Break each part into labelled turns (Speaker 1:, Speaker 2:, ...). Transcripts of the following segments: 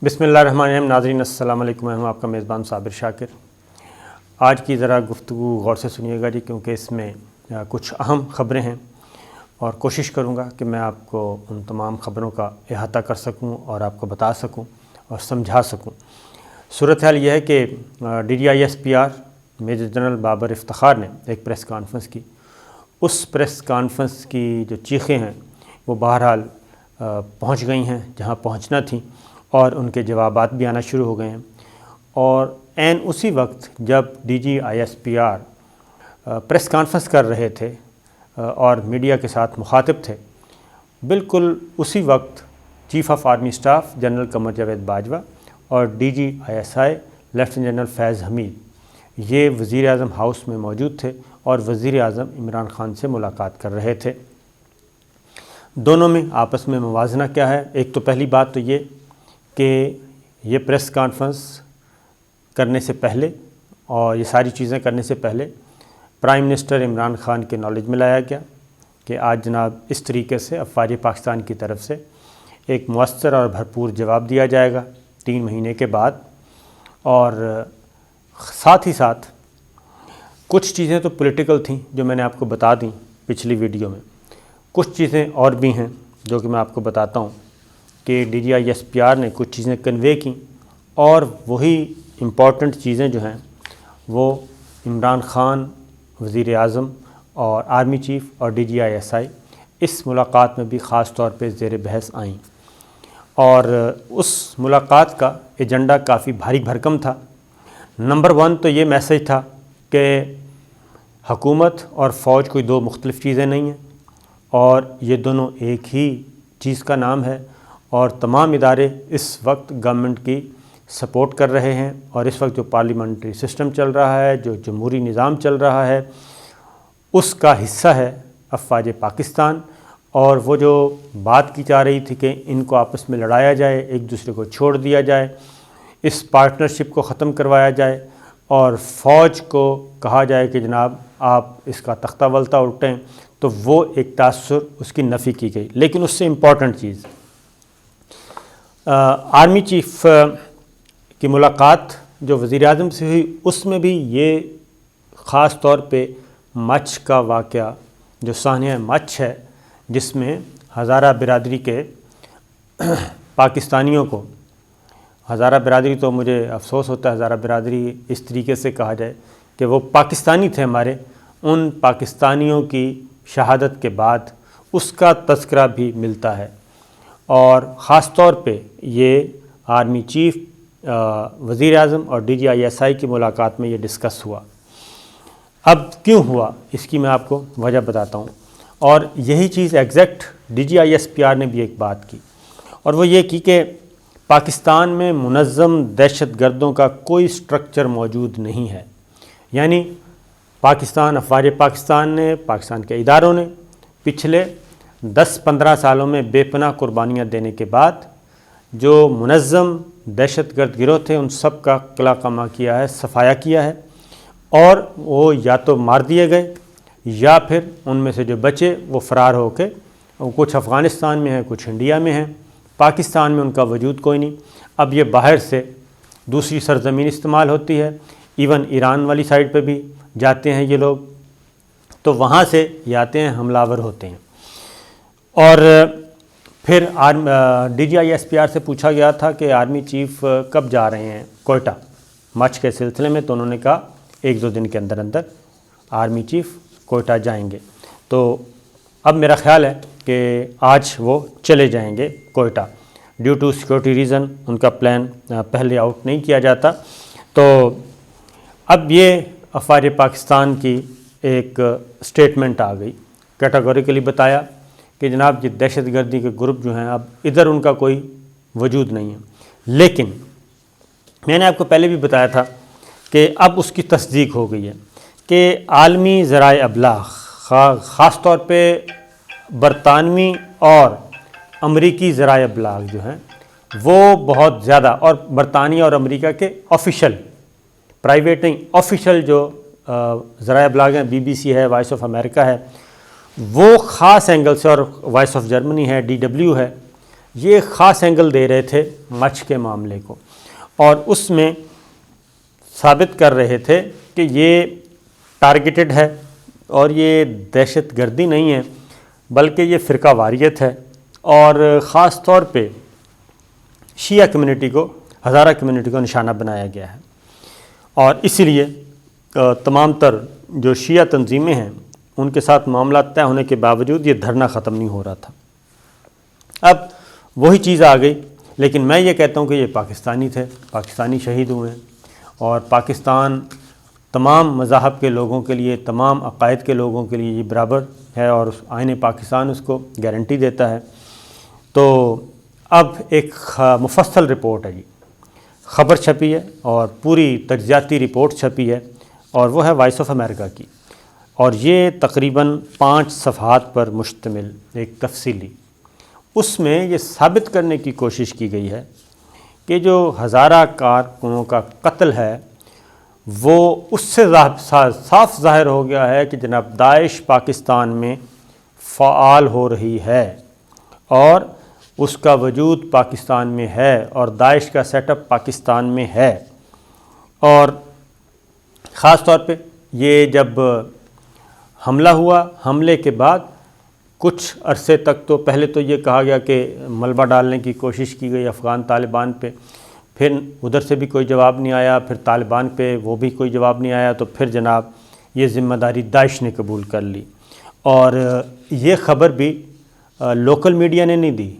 Speaker 1: بسم اللہ الرحمن الرحیم۔ ناظرین السلام علیکم، میں ہوں آپ کا میزبان صابر شاکر۔ آج کی ذرا گفتگو غور سے سنیے گا کیونکہ اس میں کچھ اہم خبریں ہیں اور کوشش کروں گا کہ میں آپ کو ان تمام خبروں کا احاطہ کر سکوں اور آپ کو بتا سکوں اور سمجھا سکوں۔ صورتحال یہ ہے کہ DGISPR major general Babar Iftikhar نے ایک پریس کانفرنس کی۔ اس پریس کانفرنس کی جو چیخیں ہیں وہ بہرحال پہنچ گئی ہیں جہاں پہنچنا تھیں، اور ان کے جوابات بھی آنا شروع ہو گئے ہیں۔ اور عین اسی وقت جب DGISPR پریس کانفرنس کر رہے تھے اور میڈیا کے ساتھ مخاطب تھے، بالکل اسی وقت chief of army staff general Qamar Javed Bajwa اور DGISI لیفٹیننٹ جنرل فیض حمید یہ وزیر اعظم ہاؤس میں موجود تھے اور وزیر اعظم عمران خان سے ملاقات کر رہے تھے۔ دونوں میں آپس میں موازنہ کیا ہے؟ ایک تو پہلی بات تو یہ کہ یہ پریس کانفرنس کرنے سے پہلے اور یہ ساری چیزیں کرنے سے پہلے پرائم منسٹر عمران خان کے نالج میں لایا گیا کہ آج جناب اس طریقے سے افواج پاکستان کی طرف سے ایک مؤثر اور بھرپور جواب دیا جائے گا 3 مہینے کے بعد۔ اور ساتھ ہی ساتھ کچھ چیزیں تو پولیٹیکل تھیں جو میں نے آپ کو بتا دیں پچھلی ویڈیو میں، کچھ چیزیں اور بھی ہیں جو کہ میں آپ کو بتاتا ہوں کہ DGISPR نے کچھ چیزیں کنوے کیں، اور وہی امپورٹنٹ چیزیں جو ہیں وہ عمران خان، وزیر اعظم اور آرمی چیف اور DGISI اس ملاقات میں بھی خاص طور پہ زیر بحث آئیں۔ اور اس ملاقات کا ایجنڈا کافی بھاری بھرکم تھا۔ نمبر 1 تو یہ میسج تھا کہ حکومت اور فوج کوئی 2 مختلف چیزیں نہیں ہیں، اور یہ دونوں ایک ہی چیز کا نام ہے، اور تمام ادارے اس وقت گورنمنٹ کی سپورٹ کر رہے ہیں، اور اس وقت جو پارلیمنٹری سسٹم چل رہا ہے، جو جمہوری نظام چل رہا ہے، اس کا حصہ ہے افواج پاکستان۔ اور وہ جو بات کی جا رہی تھی کہ ان کو آپس میں لڑایا جائے، ایک دوسرے کو چھوڑ دیا جائے، اس پارٹنرشپ کو ختم کروایا جائے، اور فوج کو کہا جائے کہ جناب آپ اس کا تختہ ولتا الٹیں، تو وہ ایک تاثر اس کی نفی کی گئی۔ لیکن اس سے امپورٹنٹ چیز آرمی چیف کی ملاقات جو وزیر اعظم سے ہوئی، اس میں بھی یہ خاص طور پہ مچھ کا واقعہ جو سانحہ مچھ ہے، جس میں ہزارہ برادری کے پاکستانیوں کو، ہزارہ برادری تو مجھے افسوس ہوتا ہے ہزارہ برادری اس طریقے سے کہا جائے کہ وہ پاکستانی تھے ہمارے، ان پاکستانیوں کی شہادت کے بعد اس کا تذکرہ بھی ملتا ہے۔ اور خاص طور پہ یہ آرمی چیف، وزیر اعظم اور DGISI کی ملاقات میں یہ ڈسکس ہوا۔ اب کیوں ہوا اس کی میں آپ کو وجہ بتاتا ہوں، اور یہی چیز ایگزیکٹ DGISPR نے بھی ایک بات کی، اور وہ یہ کی کہ پاکستان میں منظم دہشت گردوں کا کوئی سٹرکچر موجود نہیں ہے۔ یعنی پاکستان، افواج پاکستان نے، پاکستان کے اداروں نے پچھلے 10-15 سالوں میں بے پناہ قربانیاں دینے کے بعد جو منظم دہشت گرد گروہ تھے ان سب کا قلع قمع کیا ہے، صفایا کیا ہے، اور وہ یا تو مار دیے گئے یا پھر ان میں سے جو بچے وہ فرار ہو کے، کچھ افغانستان میں ہیں، کچھ انڈیا میں ہیں، پاکستان میں ان کا وجود کوئی نہیں۔ اب یہ باہر سے دوسری سرزمین استعمال ہوتی ہے، ایون ایران والی سائڈ پہ بھی جاتے ہیں یہ لوگ، تو وہاں سے یہ آتے ہیں، حملہ آور ہوتے ہیں۔ اور پھر DGISPR سے پوچھا گیا تھا کہ آرمی چیف کب جا رہے ہیں کوئٹہ مچھ کے سلسلے میں، تو انہوں نے کہا 1-2 دن کے اندر اندر آرمی چیف کوئٹہ جائیں گے۔ تو اب میرا خیال ہے کہ آج وہ چلے جائیں گے Quetta, due to security reason ان کا پلان پہلے آؤٹ نہیں کیا جاتا۔ تو اب یہ افواج پاکستان کی ایک سٹیٹمنٹ آ گئی، کیٹاگوریکلی بتایا کہ جناب یہ دہشت گردی کے گروپ جو ہیں اب ادھر ان کا کوئی وجود نہیں ہے۔ لیکن میں نے آپ کو پہلے بھی بتایا تھا کہ اب اس کی تصدیق ہو گئی ہے کہ عالمی ذرائع ابلاغ، خاص طور پہ برطانوی اور امریکی ذرائع ابلاغ جو ہیں وہ بہت زیادہ، اور برطانیہ اور امریکہ کے آفیشل، پرائیویٹ نہیں، آفیشل جو ذرائع ابلاغ ہیں، BBC ہے، وائس آف امریکہ ہے، وہ خاص اینگل سے، اور وائس آف جرمنی ہے، DW ہے، یہ خاص اینگل دے رہے تھے مچھ کے معاملے کو، اور اس میں ثابت کر رہے تھے کہ یہ ٹارگیٹڈ ہے اور یہ دہشت گردی نہیں ہے بلکہ یہ فرقہ واریت ہے، اور خاص طور پہ شیعہ کمیونٹی کو، ہزارہ کمیونٹی کو نشانہ بنایا گیا ہے، اور اسی لیے تمام تر جو شیعہ تنظیمیں ہیں ان کے ساتھ معاملات طے ہونے کے باوجود یہ دھرنا ختم نہیں ہو رہا تھا۔ اب وہی چیز آ گئی، لیکن میں یہ کہتا ہوں کہ یہ پاکستانی تھے، پاکستانی شہید ہوئے ہیں، اور پاکستان تمام مذاہب کے لوگوں کے لیے، تمام عقائد کے لوگوں کے لیے یہ برابر ہے، اور آئین پاکستان اس کو گارنٹی دیتا ہے۔ تو اب ایک مفصل رپورٹ ہے جی، خبر چھپی ہے اور پوری تجزیاتی رپورٹ چھپی ہے، اور وہ ہے وائس آف امریکہ کی، اور یہ تقریباً 5 صفحات پر مشتمل ایک تفصیلی، اس میں یہ ثابت کرنے کی کوشش کی گئی ہے کہ جو ہزارہ کارکنوں کا قتل ہے وہ اس سے صاف ظاہر ہو گیا ہے کہ جناب داعش پاکستان میں فعال ہو رہی ہے، اور اس کا وجود پاکستان میں ہے، اور داعش کا سیٹ اپ پاکستان میں ہے۔ اور خاص طور پہ یہ جب حملہ ہوا، حملے کے بعد کچھ عرصے تک تو پہلے تو یہ کہا گیا کہ ملبہ ڈالنے کی کوشش کی گئی افغان طالبان پہ، پھر ادھر سے بھی کوئی جواب نہیں آیا، پھر طالبان پہ وہ بھی کوئی جواب نہیں آیا، تو پھر جناب یہ ذمہ داری داعش نے قبول کر لی، اور یہ خبر بھی لوکل میڈیا نے نہیں دی،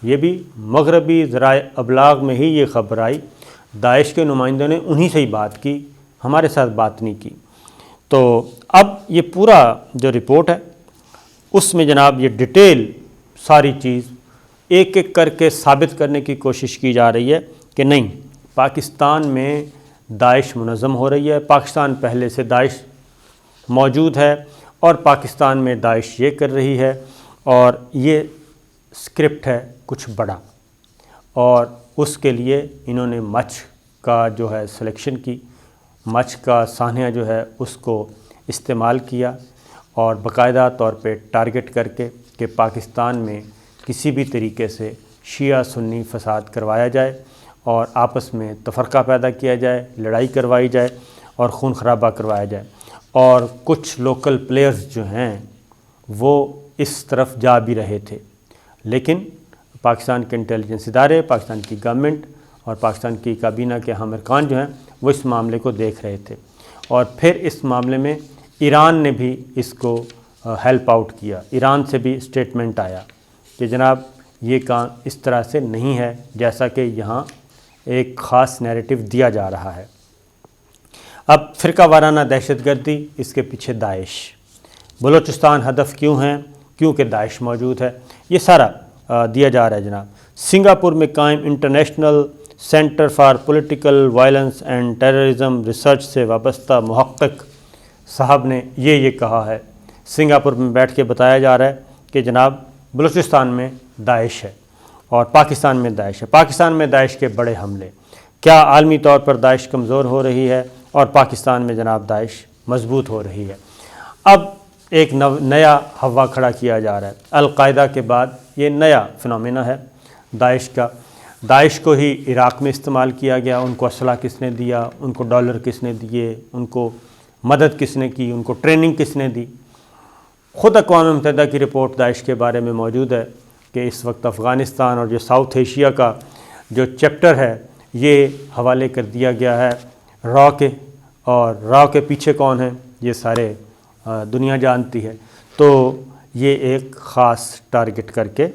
Speaker 1: یہ بھی مغربی ذرائع ابلاغ میں ہی یہ خبر آئی، داعش کے نمائندوں نے انہی سے ہی بات کی، ہمارے ساتھ بات نہیں کی۔ تو اب یہ پورا جو رپورٹ ہے اس میں جناب یہ ڈیٹیل ساری چیز ایک ایک کر کے ثابت کرنے کی کوشش کی جا رہی ہے کہ نہیں، پاکستان میں داعش منظم ہو رہی ہے، پاکستان پہلے سے داعش موجود ہے، اور پاکستان میں داعش یہ کر رہی ہے، اور یہ اسکرپٹ ہے کچھ بڑا، اور اس کے لیے انہوں نے مچھ کا جو ہے سلیکشن کی، مچھ کا سانحہ جو ہے اس کو استعمال کیا، اور باقاعدہ طور پہ ٹارگٹ کر کے کہ پاکستان میں کسی بھی طریقے سے شیعہ سنی فساد کروایا جائے، اور آپس میں تفرقہ پیدا کیا جائے، لڑائی کروائی جائے، اور خون خرابہ کروایا جائے، اور کچھ لوکل پلیئرز جو ہیں وہ اس طرف جا بھی رہے تھے، لیکن پاکستان کے انٹیلیجنس ادارے، پاکستان کی گورنمنٹ اور پاکستان کی کابینہ کے اہم ارکان جو ہیں وہ اس معاملے کو دیکھ رہے تھے، اور پھر اس معاملے میں ایران نے بھی اس کو ہیلپ آؤٹ کیا، ایران سے بھی اسٹیٹمنٹ آیا کہ جناب یہ کام اس طرح سے نہیں ہے جیسا کہ یہاں ایک خاص نیریٹو دیا جا رہا ہے۔ اب فرقہ وارانہ دہشت گردی، اس کے پیچھے داعش، بلوچستان ہدف کیوں ہیں؟ کیونکہ داعش موجود ہے، یہ سارا دیا جا رہا ہے جناب۔ سنگاپور میں قائم international centre for political violence and terrorism research سے وابستہ محقق صاحب نے یہ کہا ہے، سنگاپور میں بیٹھ کے بتایا جا رہا ہے کہ جناب بلوچستان میں داعش ہے اور پاکستان میں داعش ہے، پاکستان میں داعش کے بڑے حملے، کیا عالمی طور پر داعش کمزور ہو رہی ہے اور پاکستان میں جناب داعش مضبوط ہو رہی ہے۔ اب ایک نیا ہوا کھڑا کیا جا رہا ہے، القاعدہ کے بعد یہ نیا فنومینا ہے داعش کا۔ داعش کو ہی عراق میں استعمال کیا گیا، ان کو اسلحہ کس نے دیا، ان کو ڈالر کس نے دیے، ان کو مدد کس نے کی، ان کو ٹریننگ کس نے دی۔ خود اقوام متحدہ کی رپورٹ داعش کے بارے میں موجود ہے کہ اس وقت افغانستان اور جو ساؤتھ ایشیا کا جو چیپٹر ہے یہ حوالے کر دیا گیا ہے را کے، اور را کے پیچھے کون ہیں یہ سارے دنیا جانتی ہے۔ تو یہ ایک خاص ٹارگٹ کر کے،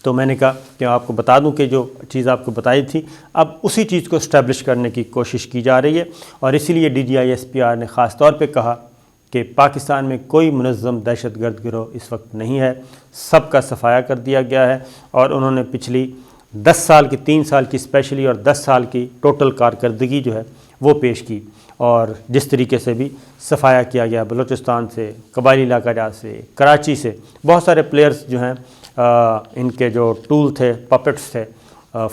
Speaker 1: تو میں نے کہا کہ آپ کو بتا دوں کہ جو چیز آپ کو بتائی تھی اب اسی چیز کو اسٹیبلش کرنے کی کوشش کی جا رہی ہے، اور اسی لیے DGISPR نے خاص طور پہ کہا کہ پاکستان میں کوئی منظم دہشت گرد گروہ اس وقت نہیں ہے، سب کا صفایا کر دیا گیا ہے، اور انہوں نے پچھلی 10 سال کی، 3 سال کی اسپیشلی اور 10 سال کی ٹوٹل کارکردگی جو ہے وہ پیش کی، اور جس طریقے سے بھی صفایا کیا گیا بلوچستان سے، قبائلی علاقہ جات سے، کراچی سے، بہت سارے پلیئرز جو ہیں ان کے جو ٹول تھے، پپٹس تھے،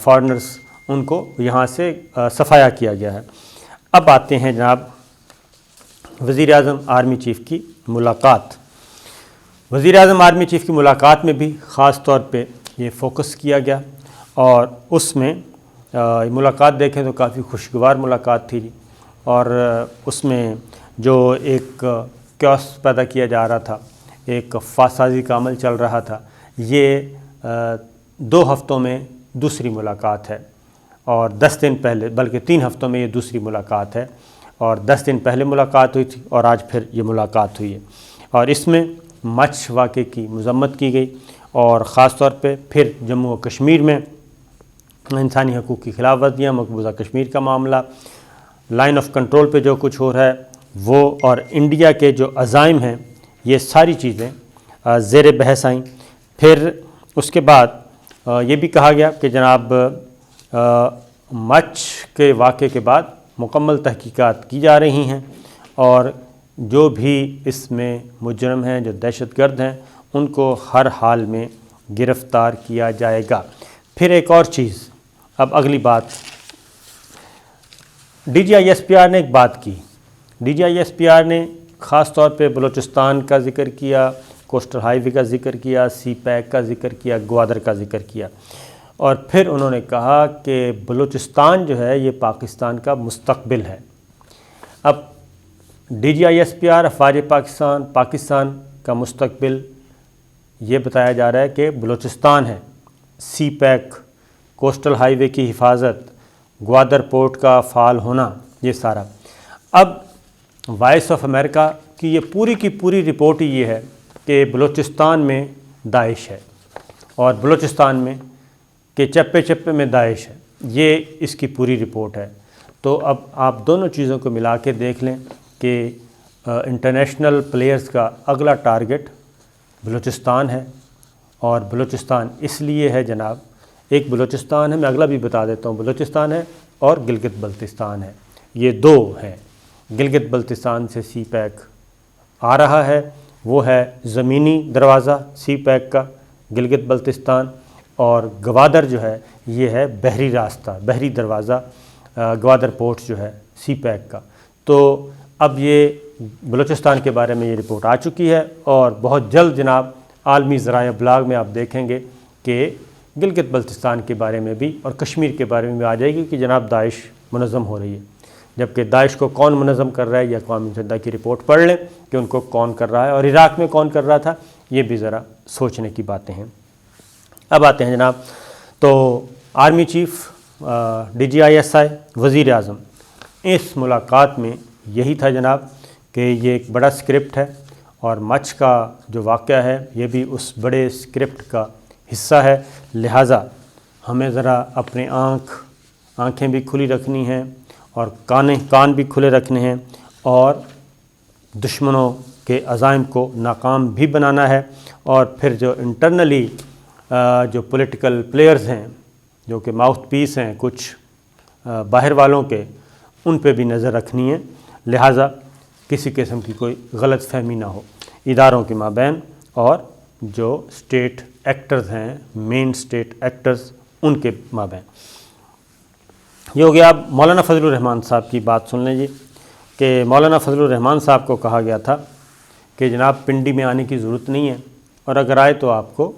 Speaker 1: فارنرز، ان کو یہاں سے صفایا کیا گیا ہے۔ اب آتے ہیں جناب وزیر اعظم آرمی چیف کی ملاقات۔ وزیر اعظم آرمی چیف کی ملاقات میں بھی خاص طور پہ یہ فوکس کیا گیا، اور اس میں ملاقات دیکھیں تو کافی خوشگوار ملاقات تھی، اور اس میں جو ایک کیوس پیدا کیا جا رہا تھا، ایک فاسازی کا عمل چل رہا تھا، یہ 2 ہفتوں میں دوسری ملاقات ہے، اور 10 دن پہلے، بلکہ 3 ہفتوں میں یہ دوسری ملاقات ہے، اور 10 دن پہلے ملاقات ہوئی تھی اور آج پھر یہ ملاقات ہوئی ہے، اور اس میں مچھ واقعے کی مذمت کی گئی، اور خاص طور پہ پھر جموں و کشمیر میں انسانی حقوق کی خلاف ورزیاں، مقبوضہ کشمیر کا معاملہ، لائن آف کنٹرول پہ جو کچھ ہو رہا ہے وہ، اور انڈیا کے جو عزائم ہیں، یہ ساری چیزیں زیر بحث آئیں۔ پھر اس کے بعد یہ بھی کہا گیا کہ جناب مچھ کے واقعے کے بعد مکمل تحقیقات کی جا رہی ہیں، اور جو بھی اس میں مجرم ہیں، جو دہشت گرد ہیں، ان کو ہر حال میں گرفتار کیا جائے گا۔ پھر ایک اور چیز، اب اگلی بات، D G I S P R نے ایک بات کی، D G I S P R نے خاص طور پہ بلوچستان کا ذکر کیا، کوسٹل ہائی وے کا ذکر کیا، سی پیک کا ذکر کیا، گوادر کا ذکر کیا، اور پھر انہوں نے کہا کہ بلوچستان جو ہے یہ پاکستان کا مستقبل ہے۔ اب D G I S P R, افواج پاکستان کا مستقبل یہ بتایا جا رہا ہے کہ بلوچستان ہے، سی پیک، کوسٹل ہائی وے کی حفاظت، گوادر پورٹ کا فعال ہونا، یہ سارا۔ اب وائس آف امریکہ کی یہ پوری کی پوری رپورٹ ہی یہ ہے کہ بلوچستان میں داعش ہے، اور بلوچستان میں کہ چپے چپے میں داعش ہے، یہ اس کی پوری رپورٹ ہے۔ تو اب آپ دونوں چیزوں کو ملا کے دیکھ لیں کہ انٹرنیشنل پلیئرز کا اگلا ٹارگٹ بلوچستان ہے، اور بلوچستان اس لیے ہے جناب، ایک بلوچستان ہے، میں اگلا بھی بتا دیتا ہوں، بلوچستان ہے اور گلگت بلتستان ہے، یہ 2 ہیں۔ گلگت بلتستان سے سی پیک آ رہا ہے، وہ ہے زمینی دروازہ سی پیک کا گلگت بلتستان، اور گوادر جو ہے یہ ہے بحری راستہ، بحری دروازہ، گوادر پورٹ جو ہے سی پیک کا۔ تو اب یہ بلوچستان کے بارے میں یہ رپورٹ آ چکی ہے، اور بہت جلد جناب عالمی ذرائع ابلاغ میں آپ دیکھیں گے کہ گلگت بلتستان کے بارے میں بھی اور کشمیر کے بارے میں بھی آ جائے گی کہ جناب داعش منظم ہو رہی ہے۔ جبکہ داعش کو کون منظم کر رہا ہے، یہ اقوام متحدہ کی رپورٹ پڑھ لیں کہ ان کو کون کر رہا ہے، اور عراق میں کون کر رہا تھا، یہ بھی ذرا سوچنے کی باتیں ہیں۔ اب آتے ہیں جناب، تو army chief, D G I S I, وزیر اعظم، اس ملاقات میں یہی تھا جناب کہ یہ ایک بڑا اسکرپٹ ہے، اور مچھ کا جو واقعہ ہے یہ بھی اس بڑے اسکرپٹ کا حصہ ہے، لہٰذا ہمیں ذرا اپنے آنکھیں بھی کھلی رکھنی ہیں، اور کان بھی کھلے رکھنے ہیں، اور دشمنوں کے عزائم کو ناکام بھی بنانا ہے، اور پھر جو انٹرنلی جو پولیٹیکل پلیئرز ہیں، جو کہ ماؤتھ پیس ہیں کچھ باہر والوں کے، ان پہ بھی نظر رکھنی ہے، لہٰذا کسی قسم کی کوئی غلط فہمی نہ ہو اداروں کے مابین، اور جو اسٹیٹ ایکٹرز ہیں، مین اسٹیٹ ایکٹرز، ان کے مابین۔ یہ ہو گیا۔ اب مولانا فضل الرحمان صاحب کی بات سن لیں جی، کہ مولانا فضل الرحمان صاحب کو کہا گیا تھا کہ جناب پنڈی میں آنے کی ضرورت نہیں ہے، اور اگر آئے تو آپ کو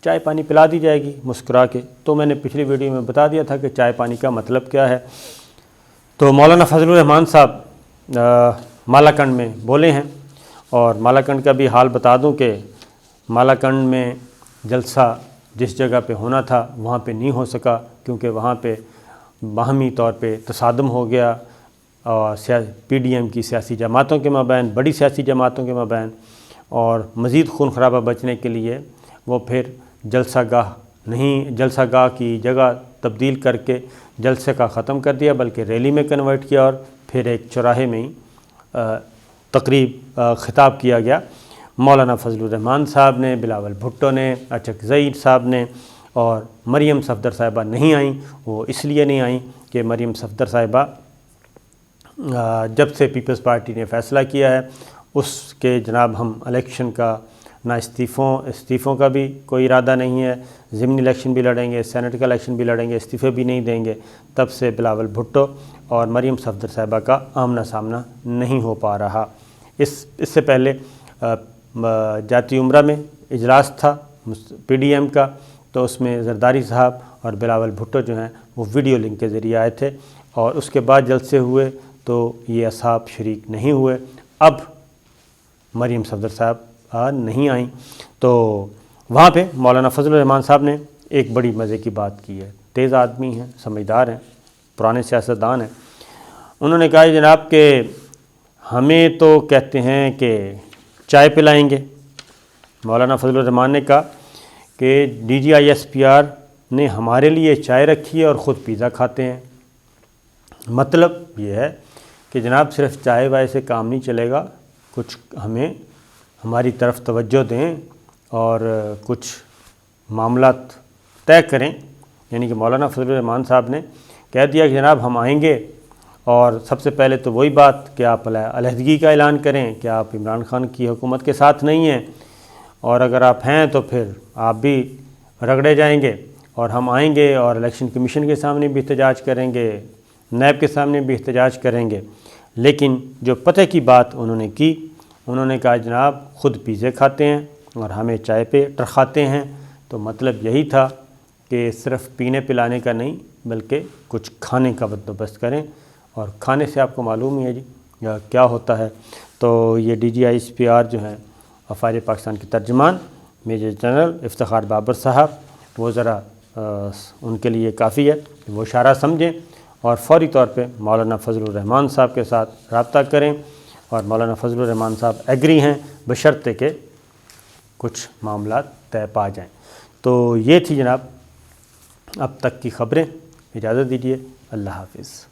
Speaker 1: چائے پانی پلا دی جائے گی مسکرا کے۔ تو میں نے پچھلی ویڈیو میں بتا دیا تھا کہ چائے پانی کا مطلب کیا ہے۔ تو مولانا فضل الرحمان صاحب مالاکنڈ میں بولے ہیں، اور مالاکنڈ کا بھی حال بتا دوں کہ مالاکنڈ میں جلسہ جس جگہ پہ ہونا تھا وہاں پہ نہیں ہو سکا، کیونکہ وہاں پہ باہمی طور پہ تصادم ہو گیا، اور پی ڈی ایم کی سیاسی جماعتوں کے مابین، بڑی سیاسی جماعتوں کے مابین، اور مزید خون خرابہ بچنے کے لیے وہ پھر جلسہ گاہ کی جگہ تبدیل کر کے جلسے کا ختم کر دیا، بلکہ ریلی میں کنورٹ کیا، اور پھر ایک چوراہے میں ہی تقریب خطاب کیا گیا۔ مولانا فضل الرحمان صاحب نے، بلاول بھٹو نے، اچک زئی صاحب نے، اور مریم صفدر صاحبہ نہیں آئیں۔ وہ اس لیے نہیں آئیں کہ مریم صفدر صاحبہ جب سے پیپلز پارٹی نے فیصلہ کیا ہے اس کے جناب ہم الیکشن کا نہ استعفوں کا بھی کوئی ارادہ نہیں ہے، ضمنی الیکشن بھی لڑیں گے، سینٹ کا الیکشن بھی لڑیں گے، استعفے بھی نہیں دیں گے، تب سے بلاول بھٹو اور مریم صفدر صاحبہ کا آمنا سامنا نہیں ہو پا رہا۔ اس سے پہلے جاتی عمرہ میں اجلاس تھا پی ڈی ایم کا، تو اس میں زرداری صاحب اور بلاول بھٹو جو ہیں وہ ویڈیو لنک کے ذریعے آئے تھے، اور اس کے بعد جلسے ہوئے تو یہ اصحاب شریک نہیں ہوئے۔ اب مریم صفدر صاحب نہیں آئیں، تو وہاں پہ مولانا فضل الرحمان صاحب نے ایک بڑی مزے کی بات کی ہے۔ تیز آدمی ہیں، سمجھدار ہیں، پرانے سیاستدان ہیں۔ انہوں نے کہا جناب کہ ہمیں تو کہتے ہیں کہ چائے پلائیں گے۔ مولانا فضل الرحمان نے کہا کہ DGI-SPR نے ہمارے لیے چائے رکھی ہے اور خود پیزا کھاتے ہیں۔ مطلب یہ ہے کہ جناب صرف چائے وائے سے کام نہیں چلے گا، کچھ ہمیں ہماری طرف توجہ دیں اور کچھ معاملات طے کریں۔ یعنی کہ مولانا فضل الرحمان صاحب نے کہہ دیا کہ جناب ہم آئیں گے، اور سب سے پہلے تو وہی بات کہ آپ علیحدگی کا اعلان کریں کہ آپ عمران خان کی حکومت کے ساتھ نہیں ہیں، اور اگر آپ ہیں تو پھر آپ بھی رگڑے جائیں گے، اور ہم آئیں گے اور الیکشن کمیشن کے سامنے بھی احتجاج کریں گے، نیب کے سامنے بھی احتجاج کریں گے۔ لیکن جو پتہ کی بات انہوں نے کی، انہوں نے کہا جناب خود پیزے کھاتے ہیں اور ہمیں چائے پہ ٹرخاتے ہیں۔ تو مطلب یہی تھا کہ صرف پینے پلانے کا نہیں بلکہ کچھ کھانے کا بندوبست کریں، اور کھانے سے آپ کو معلوم ہی ہے جی کیا ہوتا ہے۔ تو یہ DGI-SPR جو ہیں افواج پاکستان کے ترجمان میجر جنرل افتخار بابر صاحب، وہ ذرا ان کے لیے کافی ہے کہ وہ اشارہ سمجھیں اور فوری طور پہ مولانا فضل الرحمان صاحب کے ساتھ رابطہ کریں، اور مولانا فضل الرحمان صاحب ایگری ہیں بشرطے کہ کچھ معاملات طے پا جائیں۔ تو یہ تھی جناب اب تک کی خبریں۔ اجازت دیجیے، اللہ حافظ۔